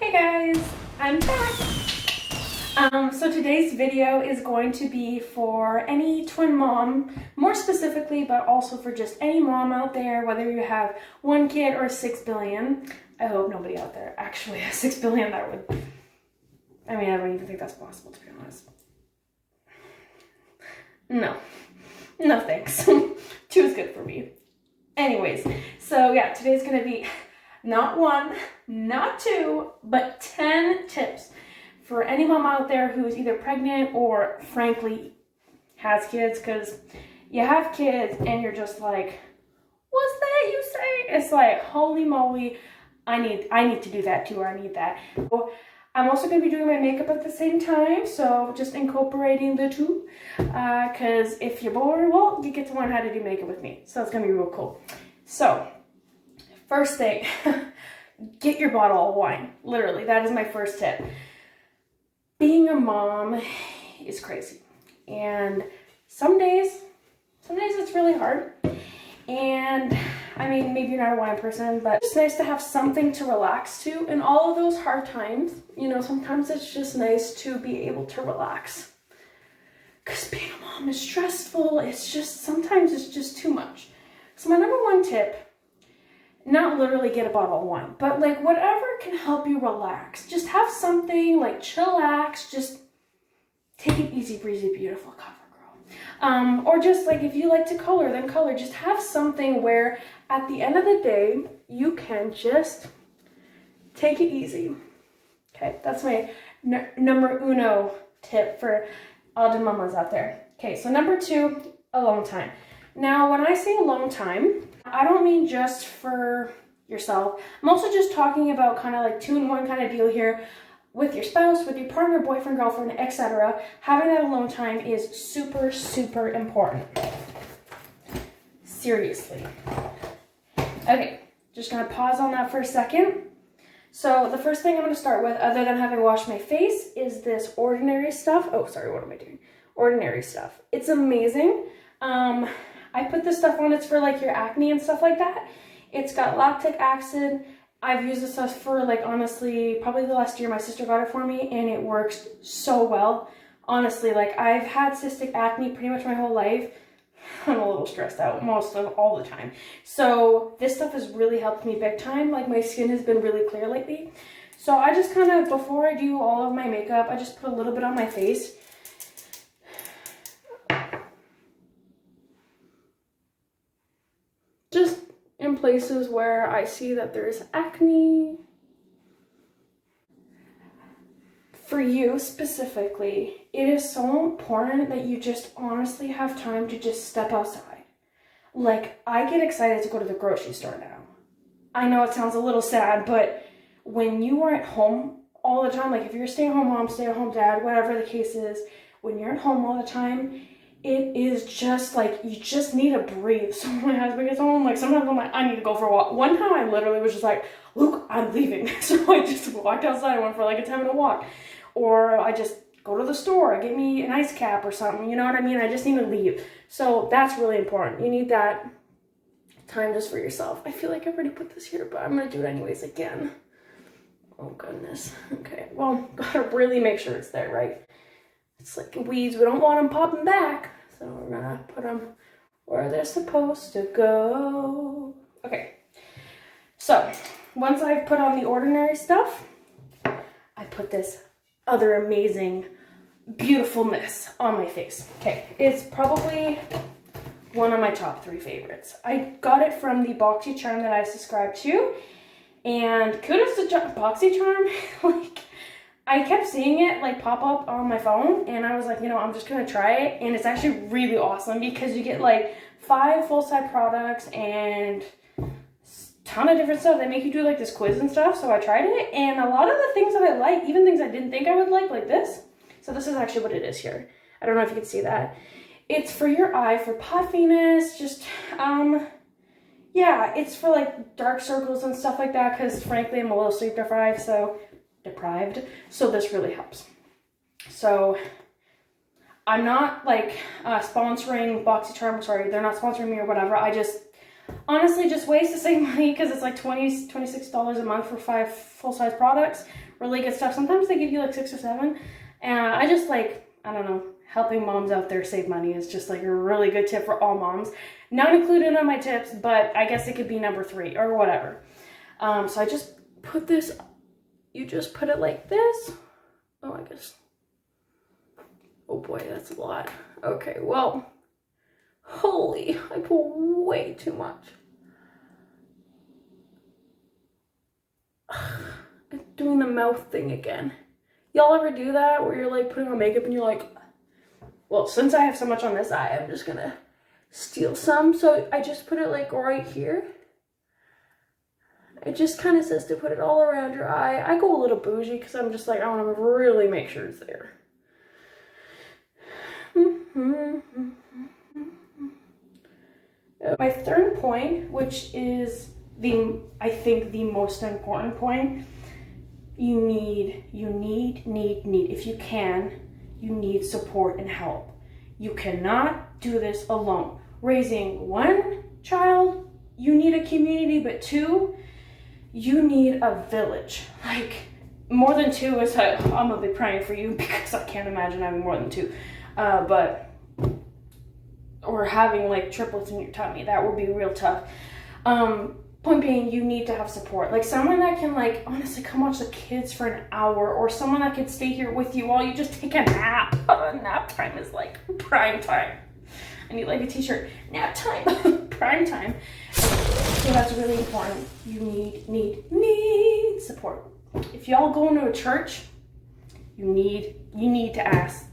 Hey guys, I'm back. So today's video is going to be for any twin mom, more specifically, but also for just any mom out there, whether you have 1 kid or 6 billion. I hope nobody out there actually has 6 billion. I don't even think that's possible, to be honest. No thanks. 2 is good for me. Anyways, so yeah, today's gonna be not 1, not 2, but 10 tips for any mom out there who is either pregnant or frankly has kids, because you have kids and you're just like, what's that you say? It's like, holy moly, I need to do that too, or I need that. So I'm also going to be doing my makeup at the same time, so just incorporating the two, because if you're bored, well, you get to learn how to do makeup with me, so it's going to be real cool. So first thing, get your bottle of wine. Literally, that is my first tip. Being a mom is crazy, and some days it's really hard. And I mean, maybe you're not a wine person, but it's nice to have something to relax to in all of those hard times. You know, sometimes it's just nice to be able to relax, because being a mom is stressful. Sometimes it's just too much. So my number 1 tip, not literally get a bottle of wine, but like whatever can help you relax. Just have something like chillax, just take it easy breezy, beautiful cover girl. Or just like if you like to color, then color. Just have something where at the end of the day, you can just take it easy. Okay, that's my number 1 tip for all the mamas out there. Okay, so number 2, alone time. Now, when I say alone time, I don't mean just for yourself. I'm also just talking about kind of like 2-in-1 kind of deal here with your spouse, with your partner, boyfriend, girlfriend, etc. Having that alone time is super, super important. Seriously. Okay, just gonna pause on that for a second. So the first thing I'm gonna start with, other than having washed my face, is this Ordinary stuff. Oh, sorry, what am I doing? Ordinary stuff. It's amazing. I put this stuff on, it's for like your acne and stuff like that. It's got lactic acid. I've used this stuff for like, honestly, probably the last year. My sister got it for me and it works so well. Honestly, like I've had cystic acne pretty much my whole life. I'm a little stressed out all the time. So this stuff has really helped me big time. Like my skin has been really clear lately. So I just kind of, before I do all of my makeup, I just put a little bit on my face. Just in places where I see that there's acne. For you specifically, it is so important that you just honestly have time to just step outside. Like, I get excited to go to the grocery store now. I know it sounds a little sad, but when you are at home all the time, like if you're a stay-at-home mom, stay-at-home dad, whatever the case is, when you're at home all the time, it is just like, you just need to breathe. So when my husband gets home, like sometimes I'm like, I need to go for a walk. One time I literally was just like, Luke, I'm leaving. So I just walked outside, went for like a 10-minute walk. Or I just go to the store, get me an ice cap or something, you know what I mean? I just need to leave. So that's really important. You need that time just for yourself. I feel like I've already put this here, but I'm gonna do it anyways again. Oh goodness. Okay, well, gotta really make sure it's there, right? It's like weeds, we don't want them popping back. So we're gonna put them where they're supposed to go. Okay, so once I've put on the Ordinary stuff, I put this other amazing beautifulness on my face. Okay, it's probably one of my top 3 favorites. I got it from the BoxyCharm that I subscribe to, and kudos to BoxyCharm. Like, I kept seeing it like pop up on my phone, and I was like, you know, I'm just gonna try it. And it's actually really awesome because you get like 5 full-size products and ton of different stuff. They make you do like this quiz and stuff. So I tried it, and a lot of the things that I like, even things I didn't think I would like this. So this is actually what it is here. I don't know if you can see that. It's for your eye, for puffiness, just yeah, it's for like dark circles and stuff like that, because frankly I'm a little sleep deprived, so this really helps. So I'm not like sponsoring BoxyCharm. Sorry, they're not sponsoring me or whatever. I just honestly just ways to save money, because it's like $26 a month for 5 full-size products. really good stuff. Sometimes they give you like 6 or 7. And I just like, I don't know, helping moms out there save money is just like a really good tip for all moms. Not included on my tips, but I guess it could be number 3 or whatever. So I just put this, you just put it like this. Oh, I guess. Oh boy, that's a lot. Okay, well, holy, I put way too much. I'm doing the mouth thing again. Y'all ever do that where you're like putting on makeup and you're like, well, since I have so much on this eye, I'm just gonna steal some. So I just put it like right here. It just kind of says to put it all around your eye. I go a little bougie because I'm just like, I want to really make sure it's there. My third point, which is I think the most important point, you need, if you can, you need support and help. You cannot do this alone. Raising 1 child, you need a community, but 2, you need a village. Like, more than 2 is, I'm gonna be praying for you because I can't imagine having more than 2. Or having like triplets in your tummy, that would be real tough. Point being, you need to have support. Like someone that can like, honestly, come watch the kids for an hour, or someone that can stay here with you while you just take a nap. Nap time is like prime time. I need like a t-shirt, nap time, prime time. So that's really important. You need support. If y'all go into a church, you need to ask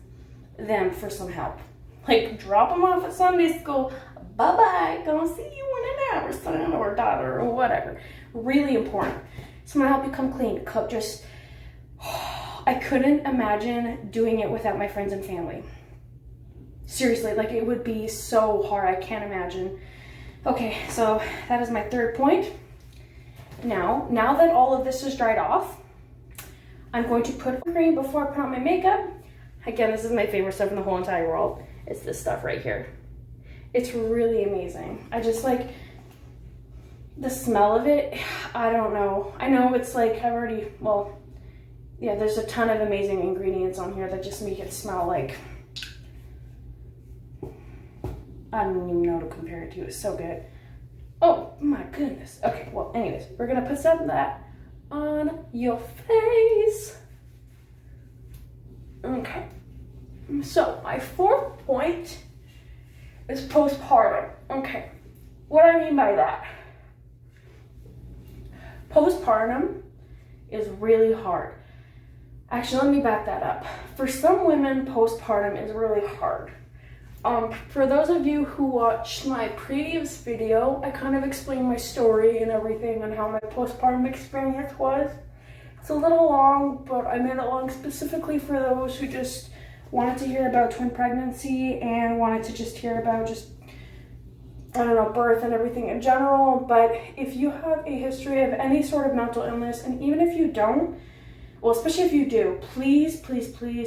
them for some help. Like, drop them off at Sunday school. Bye-bye. Gonna see you in an hour, son or daughter or whatever. Really important. Someone help you come clean. Cook. Just, I couldn't imagine doing it without my friends and family. Seriously, like, it would be so hard. I can't imagine. Okay, so that is my third point. Now that all of this is dried off, I'm going to put on cream before I put on my makeup. Again, this is my favorite stuff in the whole entire world. It's this stuff right here. It's really amazing. I just like the smell of it. I don't know. I know it's like there's a ton of amazing ingredients on here that just make it smell like, I don't even know how to compare it to. It's so good. Oh my goodness. Okay, well, anyways, we're gonna put some of that on your face. Okay. So my fourth point is postpartum. Okay, what I mean by that, postpartum is really hard. Actually, let me back that up. For some women, postpartum is really hard. For those of you who watched my previous video, I kind of explained my story and everything and how my postpartum experience was. It's a little long, but I made it long specifically for those who just wanted to hear about twin pregnancy and wanted to just hear about birth and everything in general. But if you have a history of any sort of mental illness, and even if you don't, well, especially if you do, please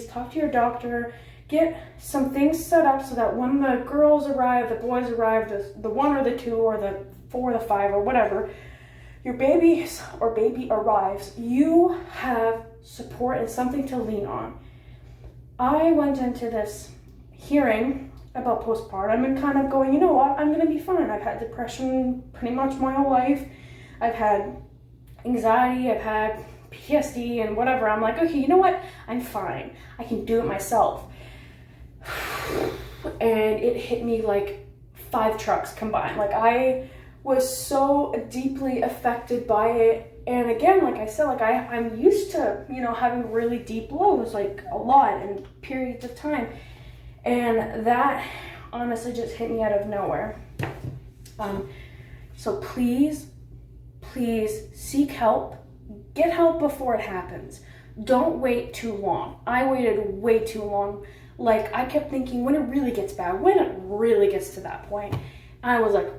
talk to your doctor. Get some things set up so that when the girls arrive, the boys arrive, the 1 or the 2 or the 4 or the 5 or whatever, your baby arrives, you have support and something to lean on. I went into this hearing about postpartum and kind of going, you know what, I'm going to be fine. I've had depression pretty much my whole life. I've had anxiety, I've had PTSD and whatever. I'm like, okay, you know what, I'm fine. I can do it myself. And it hit me like 5 trucks combined. Like, I was so deeply affected by it. And again, like I said, like I'm used to, having really deep lows, like a lot and periods of time. And that honestly just hit me out of nowhere. So please seek help. Get help before it happens. Don't wait too long. I waited way too long. Like, I kept thinking, when it really gets bad, when it really gets to that point, I was like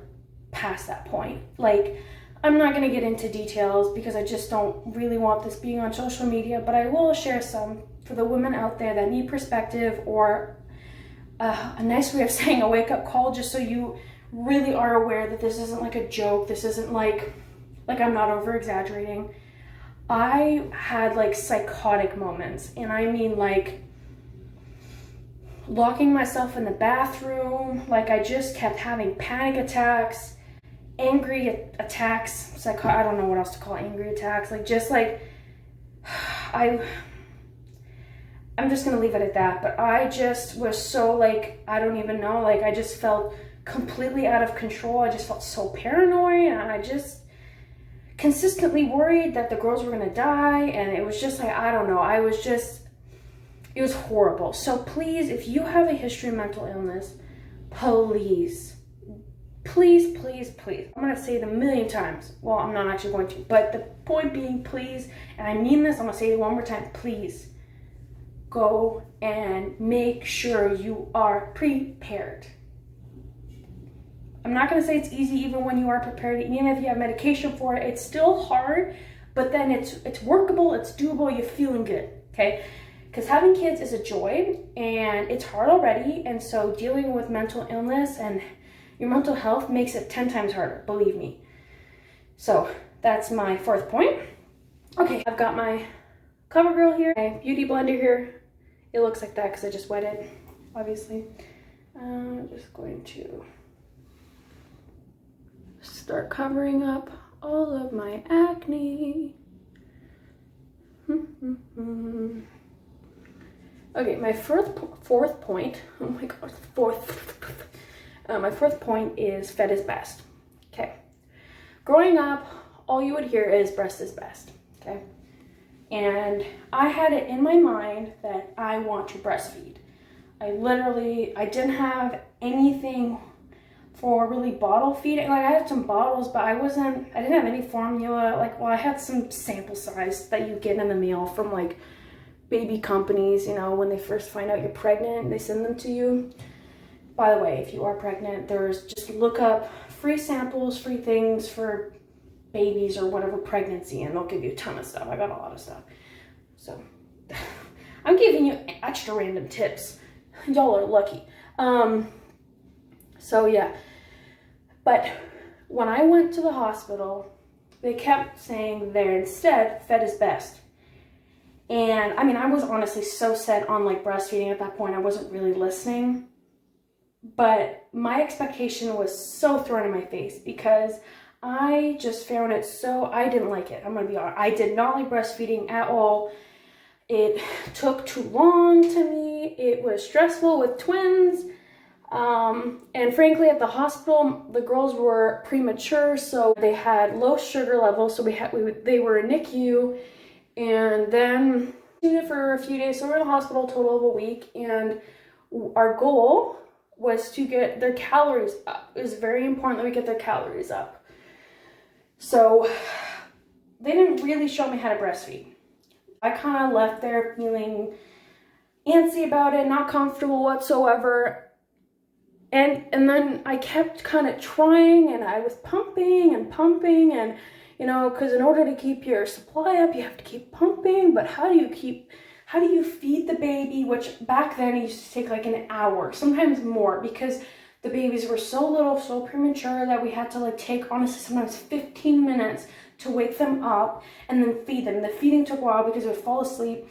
past that point. Like, I'm not going to get into details because I just don't really want this being on social media, but I will share some for the women out there that need perspective, or a nice way of saying a wake-up call, just so you really are aware that this isn't like a joke. This isn't like I'm not over-exaggerating. I had like psychotic moments, and I mean like locking myself in the bathroom. Like I just kept having panic attacks, angry attacks, I don't know what else to call it, angry attacks. Like just like, I'm just gonna leave it at that. But I just was so like, I don't even know, like I just felt completely out of control. I just felt so paranoid, and I just consistently worried that the girls were gonna die. And it was just like, I don't know, it was horrible. So please, if you have a history of mental illness, please, please, please, please, I'm gonna say it a million times. Well, I'm not actually going to, but the point being, please, and I mean this, I'm gonna say it one more time, please go and make sure you are prepared. I'm not gonna say it's easy even when you are prepared, even if you have medication for it. It's still hard, but then it's workable, it's doable, you're feeling good, okay? Because having kids is a joy, and it's hard already, and so dealing with mental illness and your mental health makes it 10 times harder, believe me. So that's my fourth point. Okay, I've got my CoverGirl here, my beauty blender here. It looks like that because I just wet it, obviously. I'm just going to start covering up all of my acne. Okay, my fourth point, oh my god, my fourth point is fed is best. Okay, growing up, all you would hear is breast is best, okay? And I had it in my mind that I want to breastfeed. I didn't have anything for really bottle feeding. Like I had some bottles, but I didn't have any formula. Like, well, I had some sample size that you get in the mail from like baby companies, you know, when they first find out you're pregnant, they send them to you. By the way, if you are pregnant, just look up free samples, free things for babies or whatever pregnancy, and they'll give you a ton of stuff. I got a lot of stuff. So I'm giving you extra random tips. Y'all are lucky. So yeah, but when I went to the hospital, they kept saying there instead, fed is best. And I mean, I was honestly so set on like breastfeeding at that point, I wasn't really listening. But my expectation was so thrown in my face because I just found it I didn't like it. I'm gonna be honest. I did not like breastfeeding at all. It took too long to me. It was stressful with twins. And frankly, at the hospital, the girls were premature, so they had low sugar levels. So they were in NICU. And then for a few days, so we were in the hospital a total of a week, and our goal was to get their calories up. It was very important that we get their calories up. So they didn't really show me how to breastfeed. I kind of left there feeling antsy about it, not comfortable whatsoever. And then I kept kind of trying, and I was pumping, and you know, because in order to keep your supply up, you have to keep pumping. But how do you feed the baby, which back then it used to take like an hour, sometimes more, because the babies were so little, so premature that we had to like take, honestly, sometimes 15 minutes to wake them up and then feed them. The feeding took a while because they would fall asleep.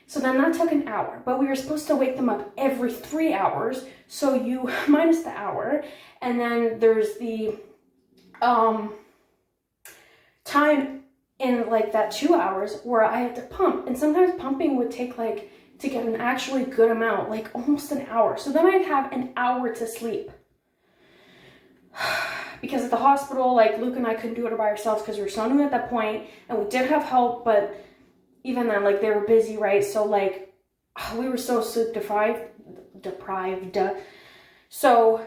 So then that took an hour, but we were supposed to wake them up every 3 hours. So you minus the hour, and then there's the time in like that 2 hours where I had to pump. And sometimes pumping would take like, to get an actually good amount, like almost an hour. So then I'd have an hour to sleep. Because at the hospital, like Luke and I couldn't do it by ourselves because we were so new at that point, and we did have help, but even then, like they were busy, right? So like we were so sleep deprived. So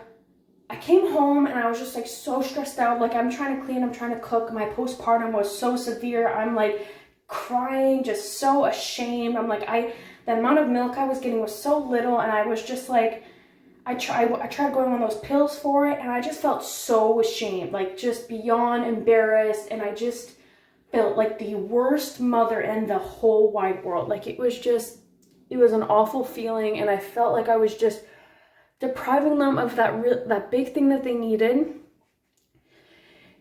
I came home and I was just like so stressed out. Like I'm trying to clean, I'm trying to cook. My postpartum was so severe. I'm like crying, just so ashamed. I'm like, the amount of milk I was getting was so little, and I was just like, I tried going on those pills for it, and I just felt so ashamed, like just beyond embarrassed, and I just felt like the worst mother in the whole wide world. Like it was an awful feeling, and I felt like I was just depriving them of that big thing that they needed.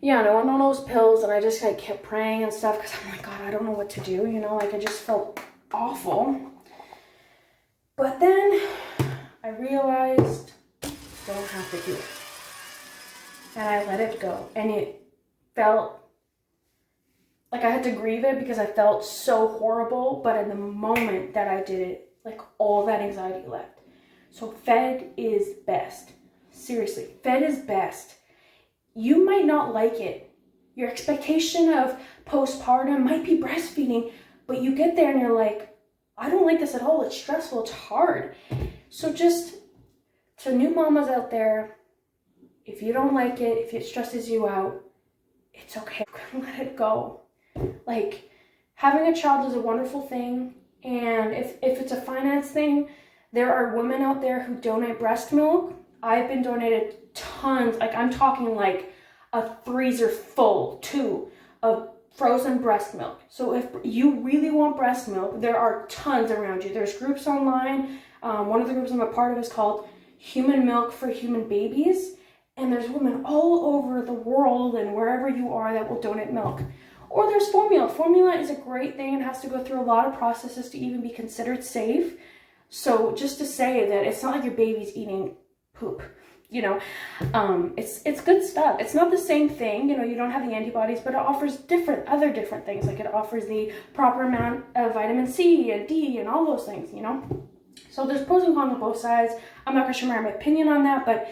yeah, and I went on those pills, and I just like kept praying and stuff because I'm like, God, I don't know what to do, you know, like I just felt awful. But then I realized don't have to do it. And I let it go. And it felt like I had to grieve it because I felt so horrible. But in the moment that I did it, like all that anxiety left. So fed is best. Seriously, fed is best. You might not like it. Your expectation of postpartum might be breastfeeding, but you get there and you're like, I don't like this at all. It's stressful. It's hard. So just to new mamas out there, if you don't like it, if it stresses you out, it's okay. Let it go. Like, having a child is a wonderful thing. And if it's a finance thing, there are women out there who donate breast milk. I've been donated tons. Like, I'm talking like a freezer full too of frozen breast milk. So if you really want breast milk, there are tons around you. There's groups online. One of the groups I'm a part of is called Human Milk for Human Babies. And there's women all over the world and wherever you are that will donate milk. Or there's formula. Formula is a great thing and has to go through a lot of processes to even be considered safe. So just to say that it's not like your baby's eating poop, you know, it's good stuff. It's not the same thing, you know, you don't have the antibodies, but it offers other different things. Like it offers the proper amount of vitamin C and D and all those things, you know. So there's pros and cons on both sides. I'm not going to share my opinion on that, but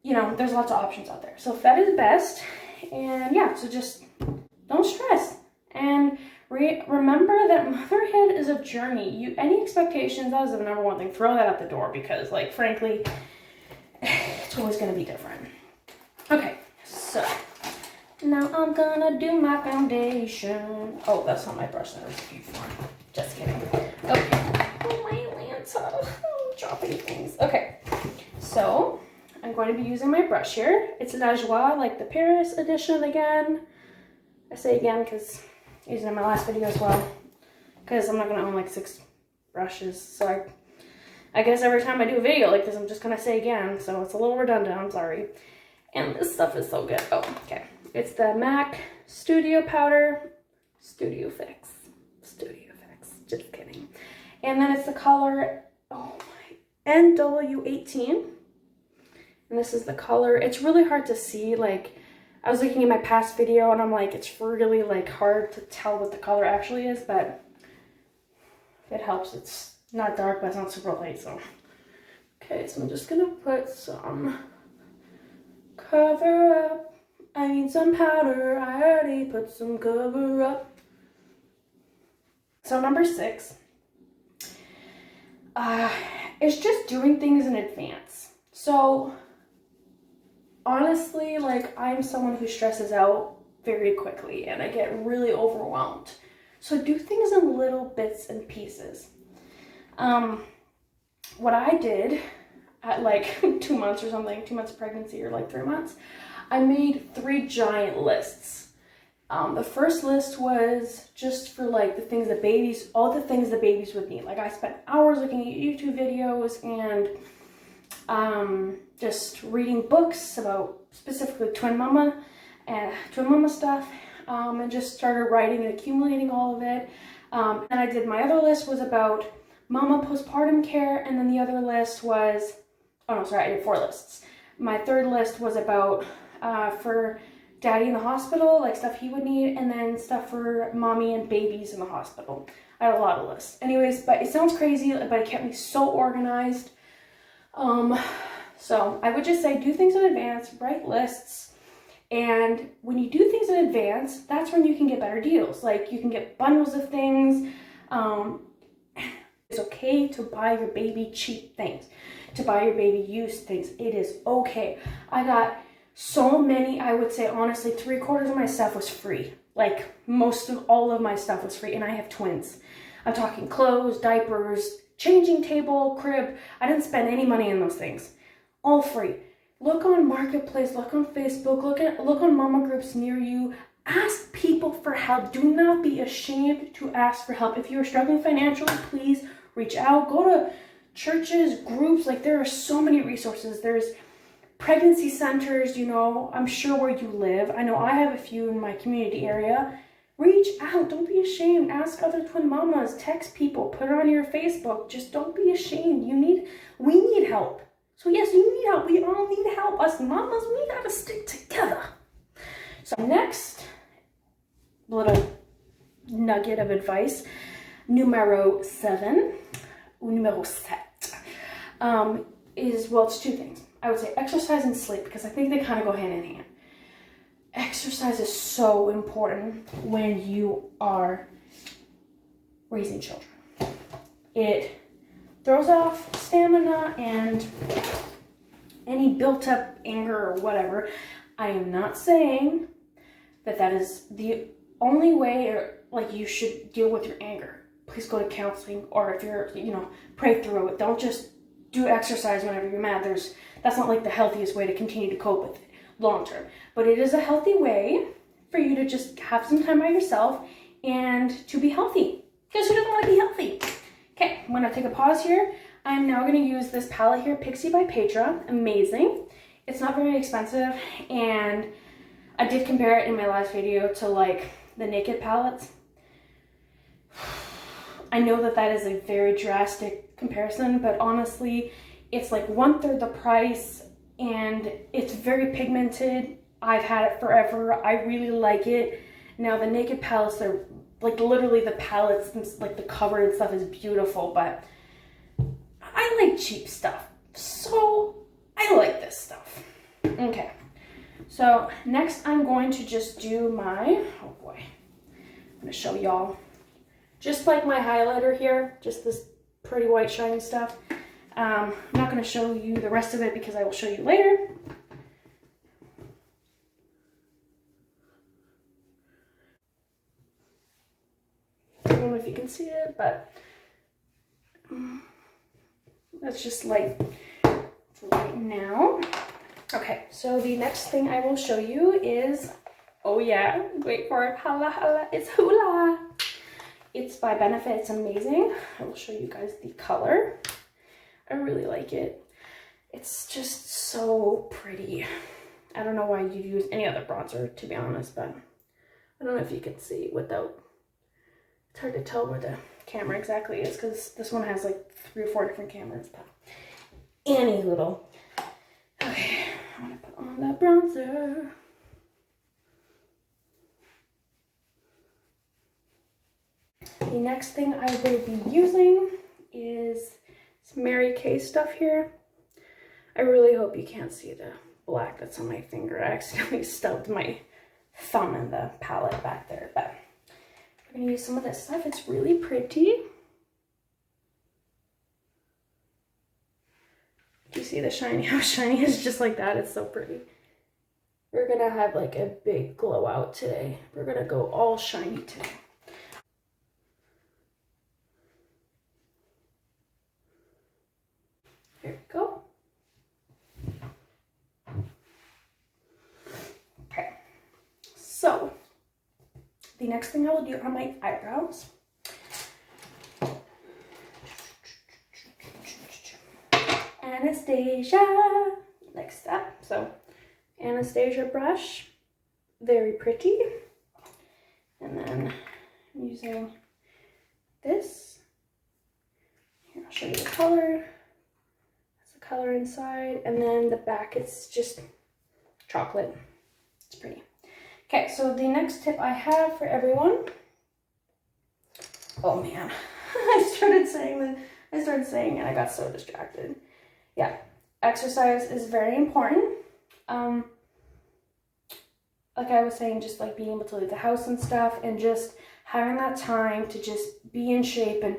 you know, there's lots of options out there. So fed is best. And yeah, so just don't stress. And remember that motherhood is a journey. Any expectations, that is the number one thing. Throw that out the door because, like, frankly, it's always going to be different. Okay, so now I'm going to do my foundation. Oh, that's not my brush that I was looking for. Just kidding. Okay. Oh, my lanta. I'm dropping things. Okay, so I'm going to be using my brush here. It's an Joie, like the Paris edition again. I say again because I used it in my last video as well. Because I'm not going to own like 6 brushes. So I guess every time I do a video like this, I'm just going to say again. So it's a little redundant. I'm sorry. And this stuff is so good. Oh, okay. It's the MAC Studio Powder Studio Fix. Just kidding. And then it's the color, oh my, NW18. And this is the color. It's really hard to see. Like, I was looking at my past video and I'm like, it's really like hard to tell what the color actually is, but if it helps, it's not dark, but it's not super light, so. Okay, so I'm just gonna put some cover up. I need some powder. I already put some cover up. So number 6, it's just doing things in advance. So honestly, like, I'm someone who stresses out very quickly and I get really overwhelmed. So do things in little bits and pieces. What I did at like 2 months or something, 2 months of pregnancy or like 3 months, I made 3 giant lists. The first list was just for like all the things the babies would need. Like I spent hours looking at YouTube videos and just reading books about specifically twin mama stuff, and just started writing and accumulating all of it. And I did, my other list was about mama postpartum care, and then the other list was, oh no, sorry, I did 4 lists. My third list was about for daddy in the hospital, like stuff he would need, and then stuff for mommy and babies in the hospital. I had a lot of lists. Anyways, but it sounds crazy, but it kept me so organized. So I would just say do things in advance, write lists, and when you do things in advance, that's when you can get better deals. Like you can get bundles of things. It's okay to buy your baby cheap things, to buy your baby used things. It is okay. I got so many, I would say honestly, 3/4 of my stuff was free. Like most of all of my stuff was free, and I have twins. I'm talking clothes, diapers, changing table, crib. I didn't spend any money on those things. All free. Look on Marketplace, look on Facebook, look on mama groups near you. Ask people for help. Do not be ashamed to ask for help. If you're struggling financially, please reach out. Go to churches, groups. Like there are so many resources. There's pregnancy centers, you know, I'm sure where you live. I know I have a few in my community area. Reach out. Don't be ashamed. Ask other twin mamas. Text people. Put it on your Facebook. Just don't be ashamed. We need help. So yes, you need help. We all need help. Us mamas, we gotta stick together. So next little nugget of advice, numero 7, is, well, it's two things. I would say exercise and sleep, because I think they kind of go hand in hand. Exercise is so important when you are raising children. It throws off stamina and any built up anger or whatever. I am not saying that is the only way, or like you should deal with your anger. Please go to counseling, or if you're, pray through it. Don't just do exercise whenever you're mad. That's not like the healthiest way to continue to cope with it long term. But it is a healthy way for you to just have some time by yourself and to be healthy. Because who doesn't want to be healthy? Okay, I'm gonna take a pause here. I'm now gonna use this palette here, Pixie by Petra. Amazing. It's not very expensive, and I did compare it in my last video to like the Naked palettes. I know that is a very drastic comparison, but honestly, it's like 1/3 the price, and it's very pigmented. I've had it forever. I really like it. Now the Naked palettes, they're like literally the palettes, like the cover and stuff is beautiful, but I like cheap stuff, so I like this stuff. Okay, so next I'm going to just do my, oh boy, I'm gonna show y'all, just like my highlighter here, just this pretty white shiny stuff. I'm not going to show you the rest of it because I will show you later. I don't know if you can see it, but that's just light right now. Okay, so the next thing I will show you is, oh yeah, wait for it, hala hala, it's Hula. It's by Benefit. It's amazing. I will show you guys the color. I really like it. It's just so pretty. I don't know why you'd use any other bronzer, to be honest, but I don't know if you can see without, it's hard to tell where the camera exactly is because this one has like 3 or 4 different cameras, but anywho. Okay, I'm gonna put on that bronzer. The next thing I will be using is some Mary Kay stuff here. I really hope you can't see the black that's on my finger. I accidentally stubbed my thumb in the palette back there, but we're gonna use some of this stuff. It's really pretty. Do you see the shiny? How shiny is just like that? It's so pretty. We're gonna have like a big glow out today. We're gonna go all shiny today. There we go. Okay, so the next thing I will do are my eyebrows. Anastasia, next up. So Anastasia brush, very pretty. And then I'm using this. Here, I'll show you the color. Color inside, and then the back, it's just chocolate. It's pretty. Okay, so the next tip I have for everyone, oh man, I started saying and I got so distracted. Yeah, exercise is very important. Like I was saying, just like being able to leave the house and stuff, and just having that time to just be in shape, and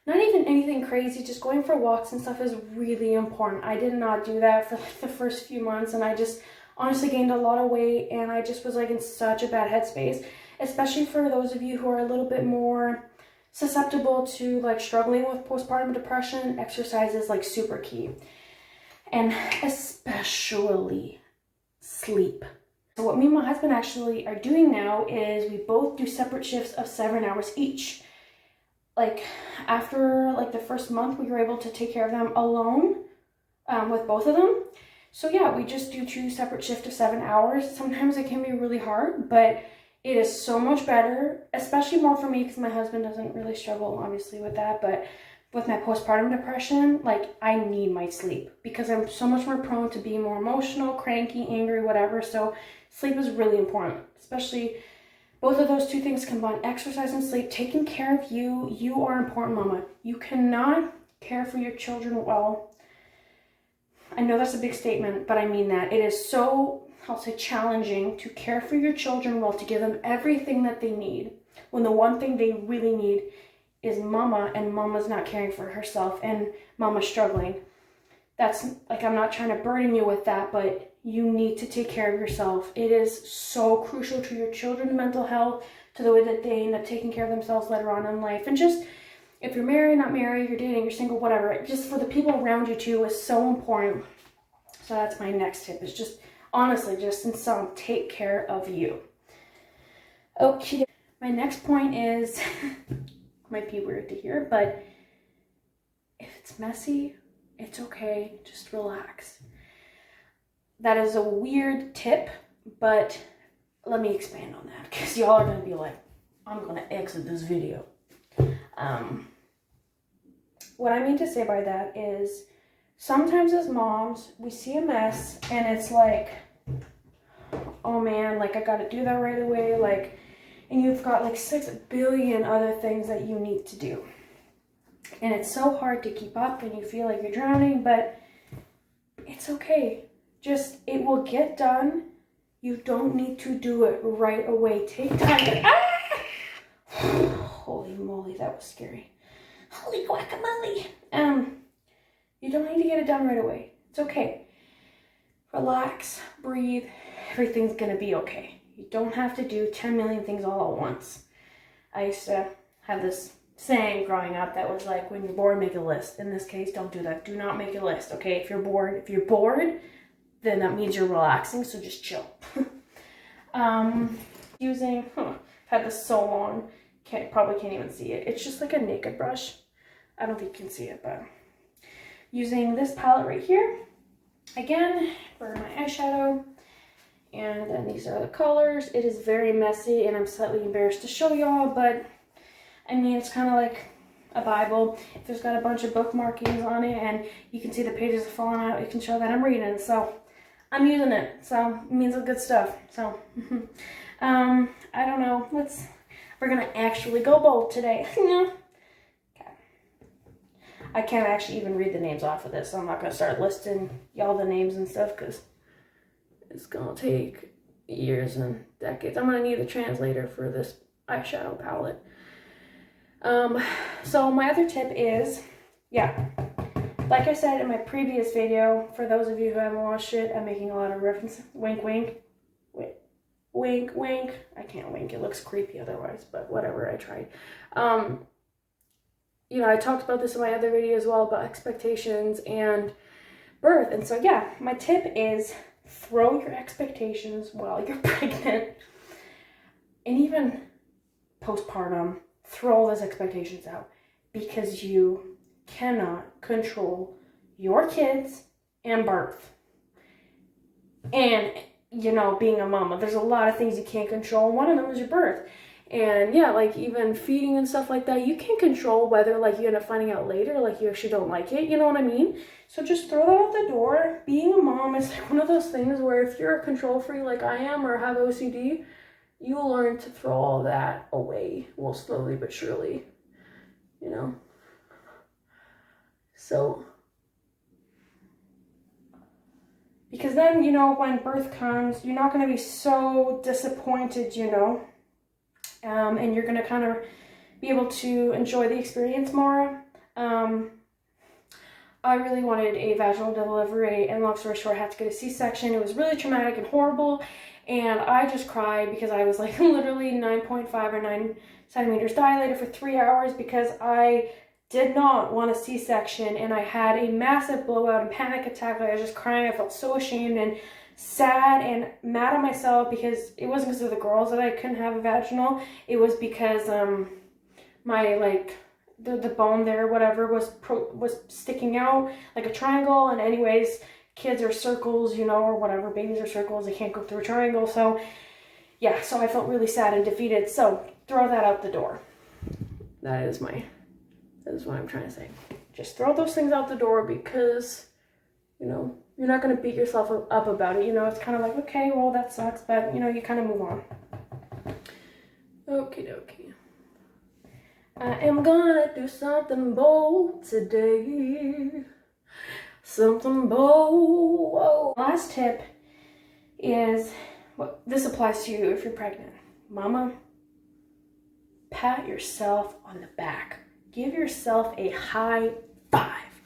not even anything crazy, just going for walks and stuff is really important. I did not do that for like the first few months, and I just honestly gained a lot of weight, and I just was like in such a bad headspace, especially for those of you who are a little bit more susceptible to like struggling with postpartum depression. Exercise is like super key, and especially sleep. So what me and my husband actually are doing now is we both do separate shifts of 7 hours each. Like after like the first month, we were able to take care of them alone with both of them. So yeah, we just do 2 separate shifts of 7 hours. Sometimes it can be really hard, but it is so much better, especially more for me because my husband doesn't really struggle obviously with that, but with my postpartum depression, like I need my sleep because I'm so much more prone to being more emotional, cranky, angry, whatever. So sleep is really important, especially both of those 2 things combined, exercise and sleep, taking care of you. You are important, mama. You cannot care for your children well. I know that's a big statement, but I mean that. It is so, I'll say, challenging to care for your children well, to give them everything that they need, when the one thing they really need is mama, and mama's not caring for herself, and mama's struggling. That's, like, I'm not trying to burden you with that, but you need to take care of yourself. It is so crucial to your children's mental health, to the way that they end up taking care of themselves later on in life, and just, if you're married, not married, you're dating, you're single, whatever, just for the people around you too is so important. So that's my next tip, is just, honestly, just in sum, take care of you. Okay, my next point is, might be weird to hear, but if it's messy, it's okay, just relax. That is a weird tip, but let me expand on that, because y'all are going to be like, I'm going to exit this video. What I mean to say by that is, sometimes as moms, we see a mess and it's like, oh man, like I gotta do that right away, like, and you've got like 6 billion other things that you need to do. And it's so hard to keep up and you feel like you're drowning, but it's okay. Just, it will get done. You don't need to do it right away. Take time. Holy moly, that was scary. Holy guacamole. You don't need to get it done right away. It's okay. Relax, breathe. Everything's gonna be okay. You don't have to do 10 million things all at once. I used to have this saying growing up that was like, when you're bored, make a list. In this case, don't do that. Do not make a list, okay? If you're bored, then that means you're relaxing, so just chill. I've had this so long, probably can't even see it. It's just like a naked brush. I don't think you can see it, but using this palette right here, again, for my eyeshadow. And then these are the colors. It is very messy, and I'm slightly embarrassed to show y'all, but I mean, it's kind of like a Bible. If there's got a bunch of bookmarkings on it, and you can see the pages are falling out, you can show that I'm reading. So I'm using it. So it means good stuff. So I don't know. We're gonna actually go bold today. I can't actually even read the names off of this, so I'm not gonna start listing y'all the names and stuff, because it's gonna take years and decades. I'm gonna need a translator for this eyeshadow palette. So my other tip is, like I said in my previous video, for those of you who haven't watched it, I'm making a lot of references. Wink, wink. Wink, wink. I can't wink. It looks creepy otherwise, but whatever, I tried. I talked about this in my other video as well, about expectations and birth. And so, my tip is throw your expectations while you're pregnant. And even postpartum, throw all those expectations out, because you cannot control your kids and birth. And, being a mama, there's a lot of things you can't control. One of them is your birth. And like even feeding and stuff like that, you can't control whether you end up finding out later, you actually don't like it, you know what I mean? So just throw that out the door. Being a mom is one of those things where if you're a control freak like I am, or have OCD, you'll learn to throw all that away, well, slowly but surely, So, because then, when birth comes, you're not going to be so disappointed, and you're going to kind of be able to enjoy the experience more. I really wanted a vaginal delivery, and long story short, I had to get a C-section. It was really traumatic and horrible, and I just cried because I was literally 9.5 or 9 centimeters dilated for 3 hours, because I did not want a C-section, and I had a massive blowout and panic attack. I was just crying. I felt so ashamed and sad and mad at myself, because it wasn't because of the girls that I couldn't have a vaginal. It was because my the bone there, whatever, was sticking out like a triangle. And anyways, kids are circles, you know, or whatever. Babies are circles. They can't go through a triangle. So yeah, so I felt really sad and defeated. So throw that out the door. That is what I'm trying to say. Just throw those things out the door because, you know, you're not going to beat yourself up about it. You know, it's kind of like, okay, well, that sucks, but, you know, you kind of move on. Okie dokie. I am gonna do something bold today. Something bold. Whoa. Last tip is, well, this applies to you if you're pregnant. Mama, pat yourself on the back. Give yourself a high five.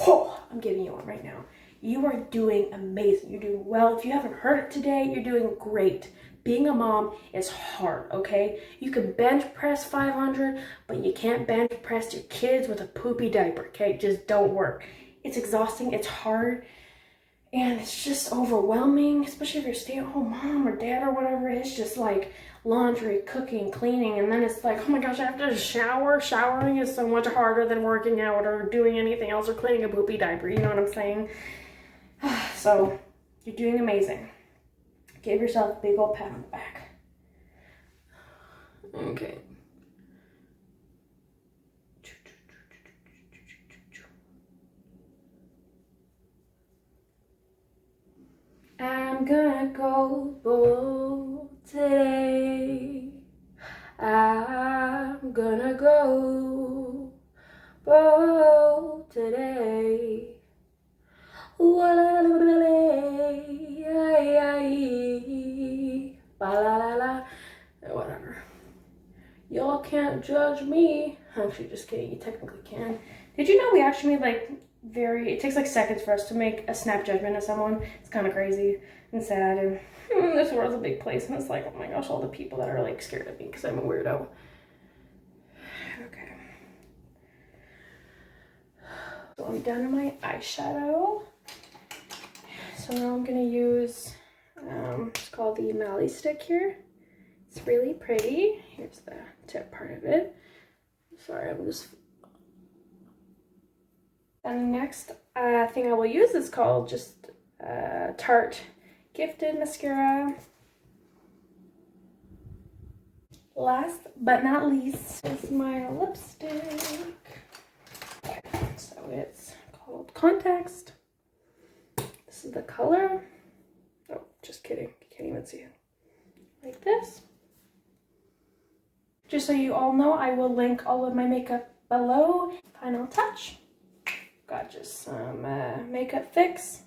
Oh, I'm giving you one right now. You are doing amazing. You're doing well. If you haven't heard it today, you're doing great. Being a mom is hard, okay? You can bench press 500, but you can't bench press your kids with a poopy diaper, okay? Just don't work. It's exhausting, it's hard, and it's just overwhelming, especially if you're a stay-at-home mom or dad or whatever. It's just like laundry, cooking, cleaning, and then it's like, oh my gosh, I have to shower. Showering is so much harder than working out or doing anything else or cleaning a poopy diaper, you know what I'm saying? So, you're doing amazing. Give yourself a big old pat on the back. Okay. I'm gonna go bold today. I'm gonna go bold today. Whatever. Y'all can't judge me. Actually, just kidding. You technically can. Did you know we actually made like it takes like seconds for us to make a snap judgment of someone? It's kind of crazy and sad. And this world's a big place. And it's like, oh my gosh, all the people that are like scared of me because I'm a weirdo. Okay. So I'm done with my eyeshadow. So now I'm gonna use, it's called the Mally stick here. It's really pretty. Here's the tip part of it. Sorry, I'm just. And the next thing I will use is called just Tarte Gifted Mascara. Last but not least is my lipstick. So it's called Context. This is the color. Oh, just kidding. You can't even see it. Like this. Just so you all know, I will link all of my makeup below. Final touch. Got just some makeup fix.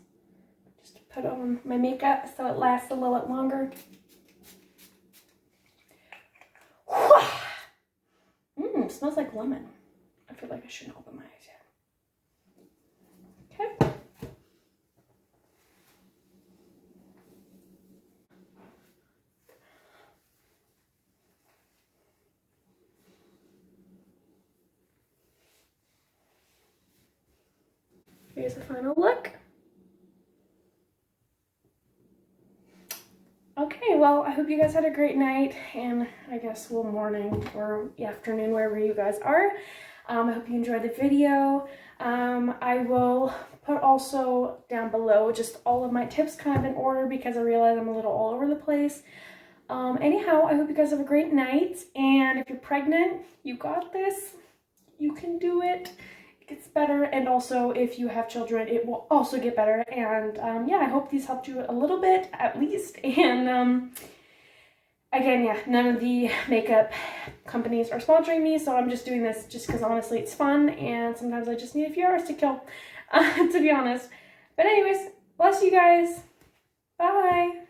Just to put on my makeup so it lasts a little bit longer. It smells like lemon. I feel like I shouldn't open my eyes yet. Okay. Here's the final look. Okay, well, I hope you guys had a great night, and I guess morning or afternoon, wherever you guys are. I hope you enjoyed the video. I will put also down below just all of my tips kind of in order because I realize I'm a little all over the place. Anyhow, I hope you guys have a great night, and if you're pregnant, you got this. You can do it. It gets better, and also if you have children, it will also get better. And yeah, I hope these helped you a little bit at least. And again, yeah, none of the makeup companies are sponsoring me, so I'm just doing this just because honestly it's fun, and sometimes I just need a few hours to kill, to be honest. But anyways, bless you guys. Bye.